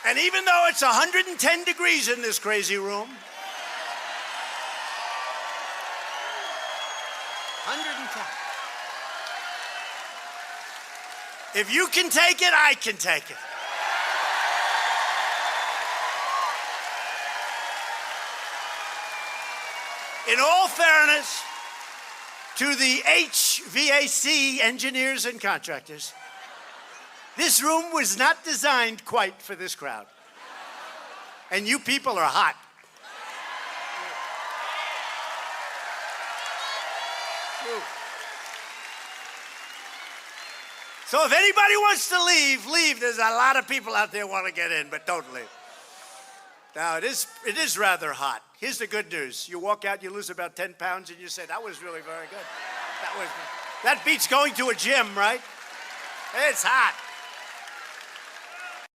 And even though it's 110 degrees in this crazy room, 110. If you can take it, I can take it. In all fairness to the HVAC engineers and contractors, this room was not designed quite for this crowd. And you people are hot. So if anybody wants to leave. There's a lot of people out there want to get in, but don't leave. Now, it is rather hot. Here's the good news. You walk out, you lose about 10 pounds, and you say, that was really very good. That beats going to a gym, right? It's hot.